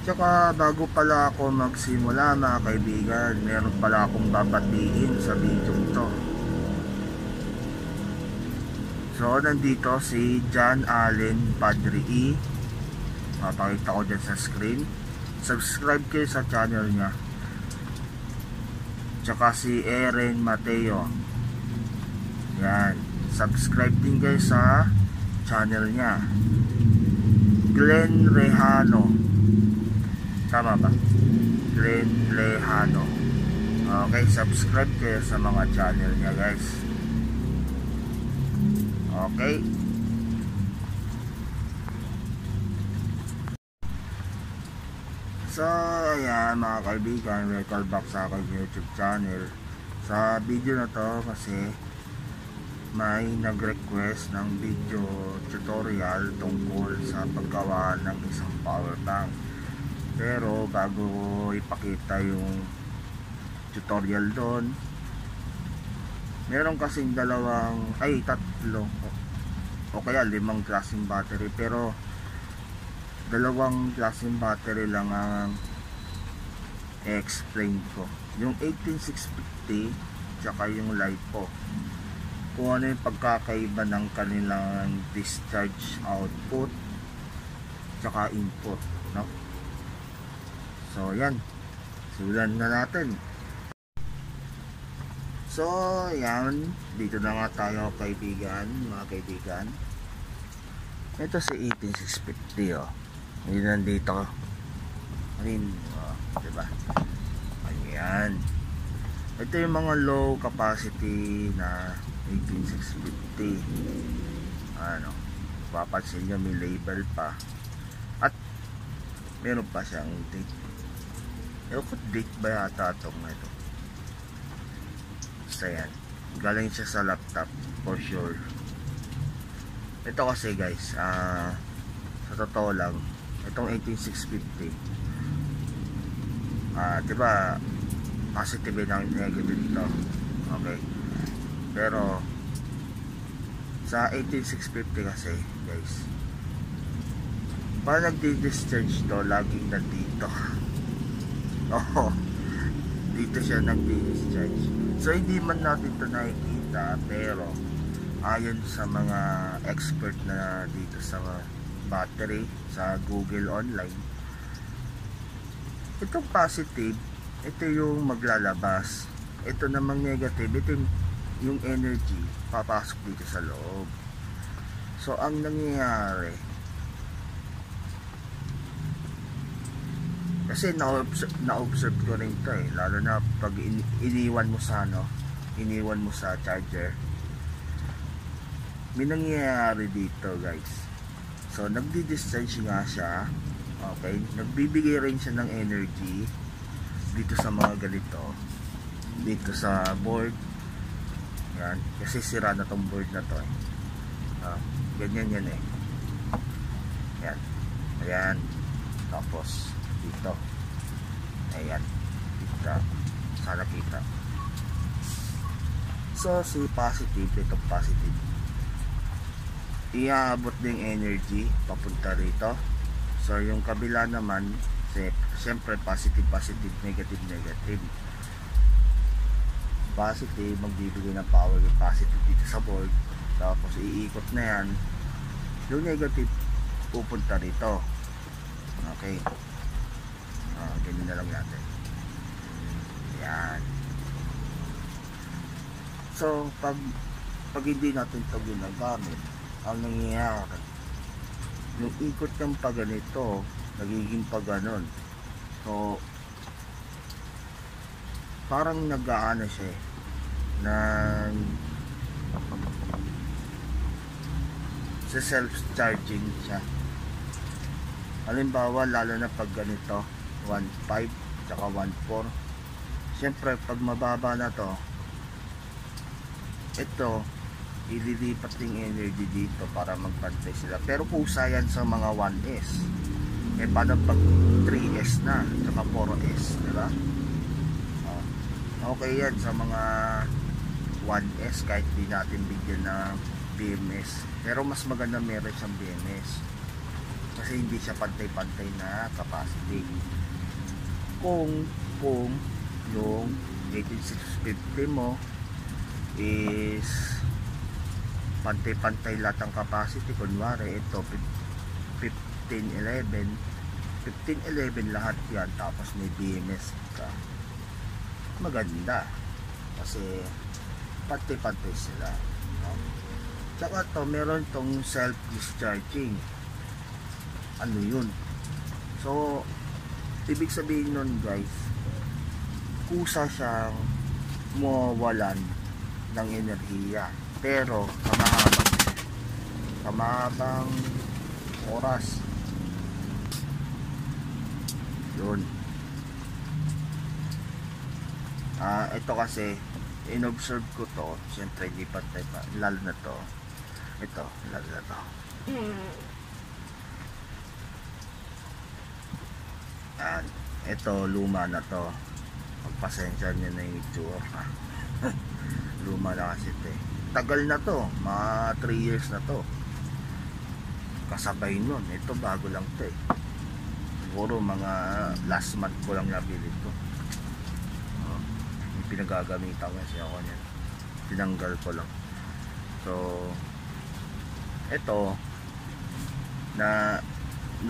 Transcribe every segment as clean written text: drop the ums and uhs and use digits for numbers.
Tsaka bago pala ako magsimula mga kaibigan, meron pala akong babatiin sa video to. So nandito si John Allen Padre E. Papakita ko dyan sa screen. Subscribe kayo sa channel niya. Tsaka si Erin Mateo. Yan. Subscribe din kayo sa channel niya. Glenn Rehano. Tama ba? Glenn Rehano. Okay, subscribe kayo sa mga channel niya, guys. Okay. So, ayan mga kaibigan, welcome back sa aking YouTube channel. Sa video na to kasi may nag-request ng video tutorial tungkol sa paggawa ng isang power bank. Pero bago ipakita yung tutorial doon, meron kasing tatlo o kaya 5 klaseng battery, pero 2 klaseng battery lang ang i-explain ko. Yung 18650 tsaka yung LiPo, kung ano yung pagkakaiba ng kanilang discharge output tsaka input, no? So yan, simulan na natin. So yan, dito na nga tayo mga kaibigan. Ito si 18650 oh. Hindi nandito. Diba? Ayan. Ito yung mga low capacity na 18650. Ano, papansin nyo may label pa. At meron pa siyang date. Ewan ko date ba yata itong ito. Basta yan. Galing siya sa laptop for sure. Ito kasi guys, sa totoo lang, itong 18650, diba positive na negative ito, okay? Pero sa 18650 kasi guys, pag nagdi-discharge to, laging nandito. Oo, dito siya nagdi-discharge. So hindi man natin ito nakikita, pero ayon sa mga expert na dito sa battery sa Google online, itong positive, ito yung maglalabas, ito namang negative, ito yung energy papasok dito sa loob. So ang nangyayari, kasi na-observe ko rin ito lalo na pag iniwan mo sa charger, may nangyayari dito guys. So nagdi-discharge nga siya, okay, nagbibigay rin siya ng energy dito sa mga ganito, dito sa board. Yan, kasi sira na tong board na to ganyan yan yan, ayan, tapos dito, ayan, dito, sana kita. So si positive, itong positive, iaabot din energy papunta rito. So yung kabila naman, siyempre positive, negative. Positive magbibigay ng power yung positive dito sa board, tapos iikot na yan, yung negative pupunta rito. Okay, ganyan na lang natin. Yan. So pag hindi natin ito ginagamit, ang nangyayari, yung ikot ng paganito nagiging paganon. So parang nag-aano siya sa self-charging siya. Halimbawa, lalo na pag ganito 1.5 tsaka 1.4, siyempre pag mababa na to, ito ililipat yung energy dito para magpantay sila. Pero kusa yan sa mga 1S. Paano pag 3S na tsaka 4S, diba? Okay yan sa mga 1S, kahit di natin bigyan ng BMS, pero mas maganda meron siyang BMS. kasi hindi siya pantay-pantay na capacity. Kung yung 18650 mo is pantay-pantay lahat ng capacity, kunwari ito 1511 lahat yan, tapos may BMS ka, maganda kasi pantay-pantay sila, no? Tsaka to, meron tong self-discharging. Ano yun? So ibig sabihin nun guys, kusa siyang mawawalan ng enerhiya, pero kamahabang oras yun. Ito kasi inobserve ko to, siyempre di pantay pa, lalo na to, ito, lalo na to. Ito luma na to, pagpasensya nyo na yung itsura. Luma na kasi ito, tagal na to, mga 3 years na to, kasabay nun. Ito bago lang to siguro mga last month ko lang nabili to. Yung pinagagamitan kasi ako niyan, tinanggal ko lang. So ito na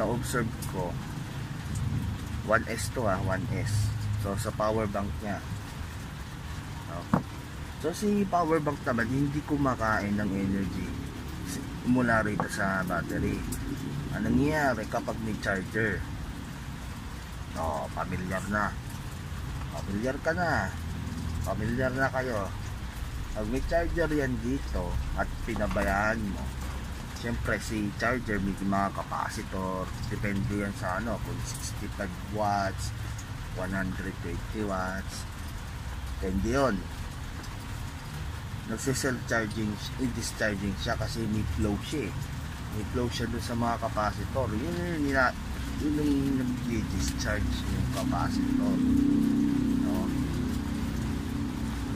observe ko, 1S to 1S. So sa power bank niya, so si power bank naman hindi kumakain ng energy mula rito sa battery. Anong nangyayari kapag may charger? Familiar na kayo. Pag may charger yan dito at pinabayaan mo, siyempre si charger may mga capacitor, depende yan sa kung 65 watts, 120 watts, depende yun. Nagsiself-charging, i-discharging siya kasi may flow siya dun sa mga capacitor. Yun yung nag-discharge yung capacitor, no?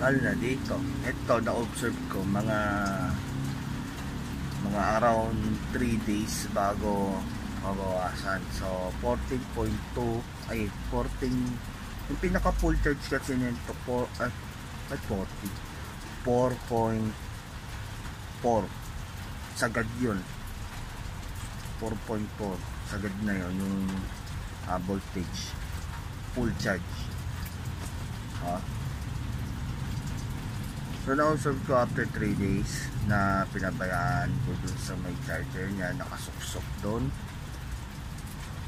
Lalo na dito, ito na-observe ko mga around 3 days bago mabawasan. So 14.2 ay 14, yung pinaka full charge kasi nito 4.4 sagad yun, 4.4 sagad na yun yung voltage full charge. So na-observe ko after 3 days na pinabayaan ko dun sa may charger niya, nakasuksok doon,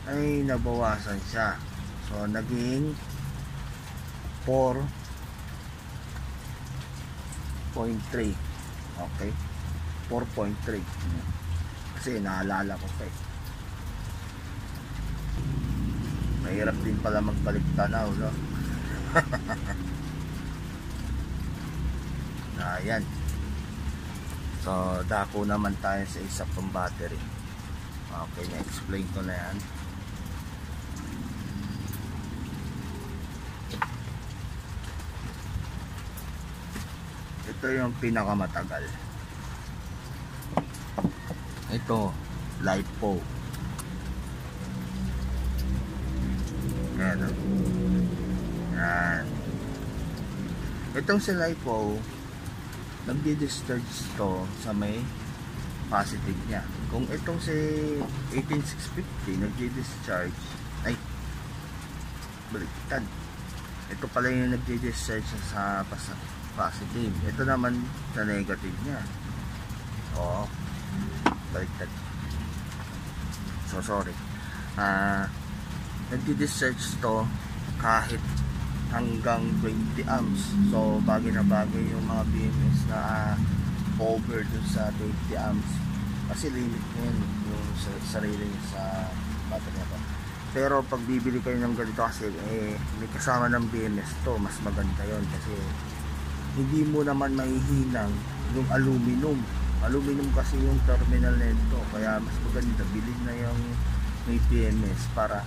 ay nabawasan siya. So naging 4.3. Okay, 4.3 kasi naalala ko pa mahirap din pala magbalik tanaw, no? Ayan. So dako naman tayo sa isa pang battery. Okay, na-explain ko na yan. Ito yung pinakamatagal. Ito, LiPo. Ayan. Ayan. Itong si LiPo, nagdi-discharge to sa may positive niya. Kung itong si 18650 nagdi-discharge, ay baliktad. Ito pala yung nagdi-discharge sa positive. Ito naman sa negative niya. Oo, baliktad. So sorry. Nagdi-discharge to kahit hanggang 20 amps. So bagay na bagay yung mga BMS na over dun sa 20 amps kasi limit na yun yung sarili sa battery na to. Pero pag bibili kayo ng ganito kasi may kasama ng BMS to, mas maganda yon kasi hindi mo naman mahihinang yung aluminum kasi yung terminal nito, kaya mas maganda bilhin na yung may BMS para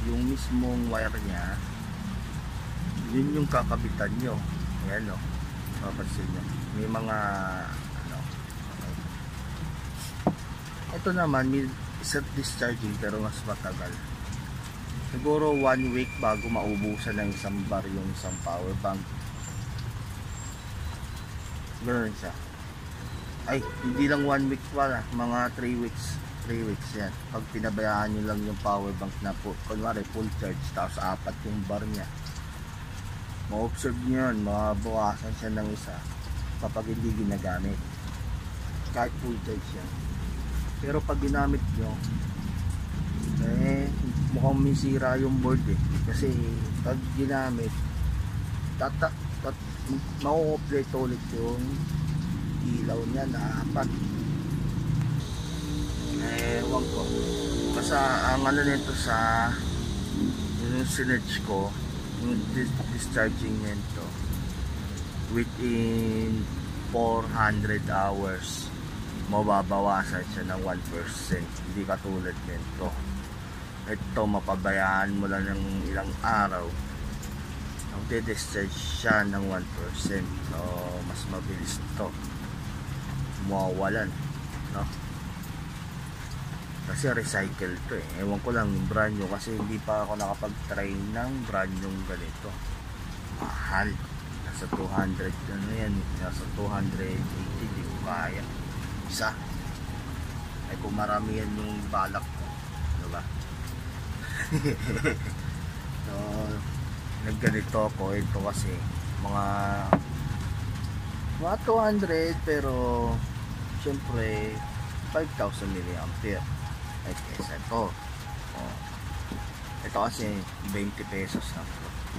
yung mismong wire niya yun yung kakabitan nyo. Ayan o, papansin nyo may mga okay. Ito naman may self discharging pero mas matagal. Siguro 1 week bago maubusan ng isang bar yung isang power bank. Ganoon siya. Ay, hindi lang 1 week pala, mga 3 weeks. 3 weeks yan. Pag pinabayaan nyo lang yung power bank na po, kunwari full charge, tapos 4 yung bar niya, ma-observe nyo yun, mabawasan siya ng isa kapag hindi ginagamit, kahit full charge yan. Pero pag ginamit nyo, mukhang may sira yung board kasi pag ginamit, ma-operate ulit yung ilaw niya na 4. Ewan ko, basta ang ano nito sa yung sinerge ko, yung discharging nito within 400 hours mababawasan siya ng 1%. Hindi katulad nito, ito mapabayaan mo lang ng ilang araw, magde-discharge siya ng 1%. So mas mabilis to mawawalan, no? Kasi recycle to ewan ko lang yung brand new, kasi hindi pa ako nakapag-try ng brand new ganito. Mahal, nasa 200 ano yan, nasa 280, di ko kaya isa. Ay kung marami yan yung balak ko, diba? So nagganito ako, ito kasi mga 200, pero syempre 5,000 mAh. Ay kesa ito, ito kasi 20 pesos lang,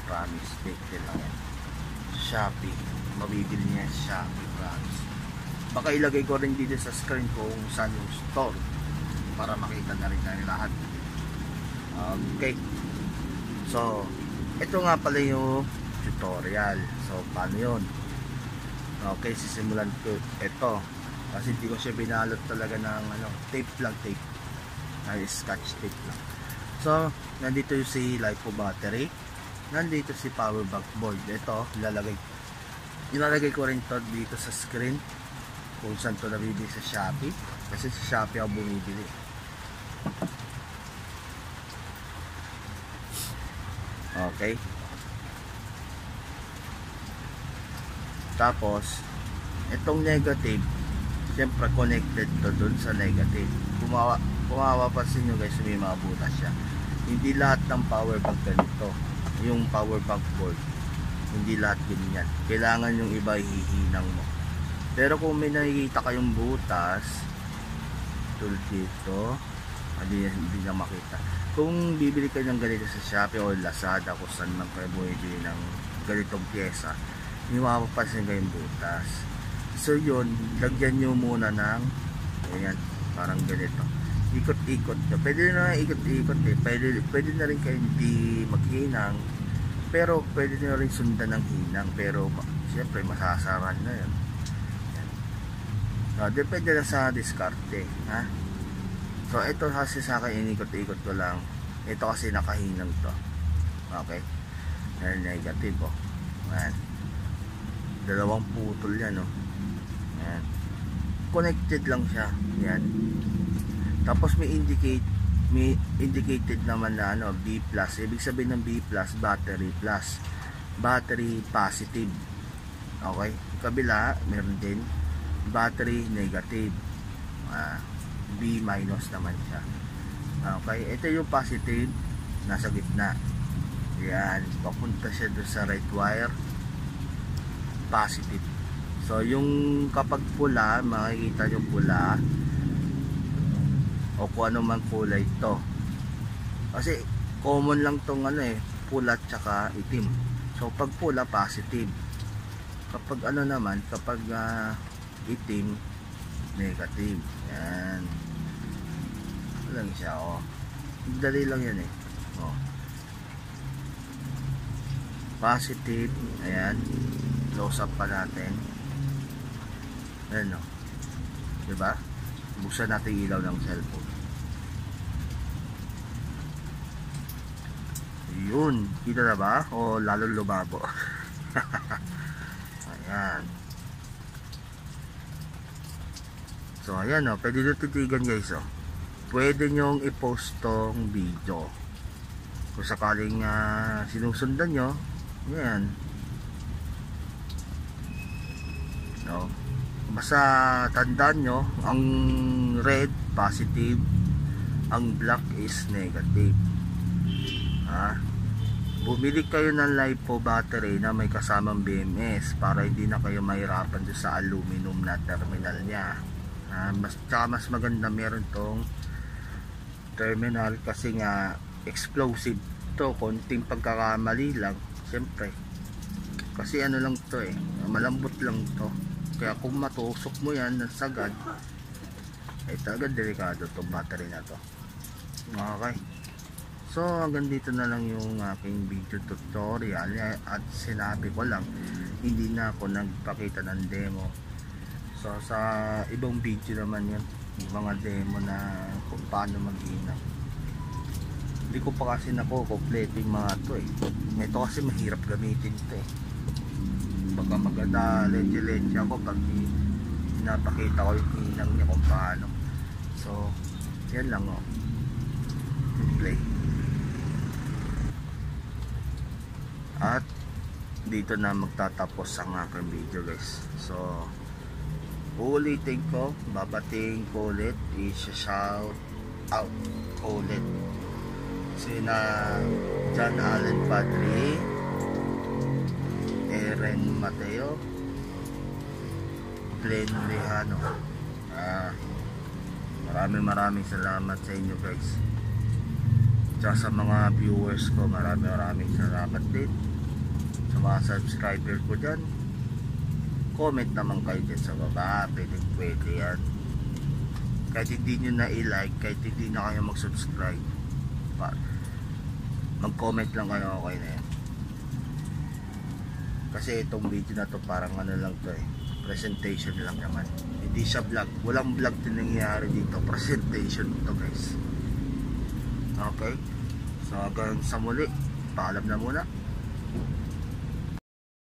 promise, date lang yan. Shopee, mabibili niya Shopee, promise. Baka ilagay ko rin dito sa screen kung saan yung store para makita na rin na lahat. Okay, so ito nga pala yung tutorial. So paano yun? Okay, sisimulan ko ito kasi hindi ko siya binalot talaga ng ano, tape lang, tape ay scotch tape lang. So nandito yung si LiPo battery, nandito si power bank board. Ito ilalagay ko rin to dito sa screen kung saan to nabibili sa Shopee, kasi sa Shopee ako bumibili. Okay, tapos itong negative, siyempre connected to dun sa negative. Kung mapapansin nyo guys, may mga butas siya. Hindi lahat ng power bank ganito, yung power bank board, hindi lahat ganyan. Kailangan yung iba hihinang mo. Pero kung may nakikita kayong butas tulad dito, hindi na makita. Kung bibili kayo ng ganito sa Shopee o Lazada, kung saan man kayo bumibili ng ganitong pyesa, hindi mapapansin kayong butas. So yun, lagyan nyo muna ng ayan, parang ganito, ikot-ikot. Pwede na ikot-ikot pwede na rin kayo hindi maghinang, pero pwede na rin sundan ng hinang, pero siyempre masasaran na yun. So, depende na sa diskarte, ha? So ito kasi sa akin, inikot-ikot ko lang. Ito kasi nakahinang to. Okay, negative oh. Ayan, dalawang putol yan oh. Ayan, connected lang siya. Ayan, tapos may indicated naman na ano, B+. Ibig sabihin ng B+, battery plus, battery positive. Okay, kabila meron din battery negative, B- naman siya. Okay, ito yung positive, nasa gitna. Yan, papunta siya doon sa right wire, positive. So yung kapag pula, makikita yung pula o kung ano man kulay ito, kasi common lang tong ano pula at saka itim. So pag pula, positive. Kapag ano naman, kapag itim, negative. Yan lang siya oh. Dali lang yan oh. Positive, ayan, close up pa natin. Ayan oh, diba? Buksan natin ilaw ng cellphone. Yun, kita na ba? O lalo lumabo. Ayan. So ayan oh, pwede nyo titigan guys oh. pwede nyong i-post tong video kung sakaling sinusundan nyo. Yan, no? Basta tandaan nyo, ang red positive, ang black is negative. Bumili kayo ng LiPo battery na may kasamang BMS para hindi na kayo mahirapan doon sa aluminum na terminal nya. Mas maganda meron tong terminal kasi nga explosive to, konting pagkakamali lang siyempre, kasi ano lang to malambot lang to, kaya kung matusok mo yan ng sagad ay talaga delikado tong battery na to. Okay, so hanggang dito na lang yung aking video tutorial, at sinabi ko lang, hindi na ako nagpakita ng demo. So sa ibang video naman yan, yung mga demo na kung paano mag-ina. Hindi ko pa kasi kompleto yung mga to ito kasi mahirap gamitin ito baka maganda leche ako pag pinapakita ko yung hinang niya kung paano. So yan lang play. At dito na magtatapos ang aking video guys. So ulitin ko, babating ko ulit, i-shout out ulit sina John Allen Padre, Eren Mateo, Glenn Lejano. Maraming salamat sa inyo guys. Tsaka sa mga viewers ko, maraming salamat din. Sa mga subscriber ko dyan, comment naman kayo dyan sa baba, pwede yan. Kahit hindi nyo na i-like, kahit hindi na kayo mag-subscribe, mag-comment lang kayo, okay na yan. Kasi itong video na to parang ano lang to presentation lang naman, hindi siya vlog, walang vlog din nangyayari dito, presentation to guys. Okay, so hanggang sa muli, paalam na muna.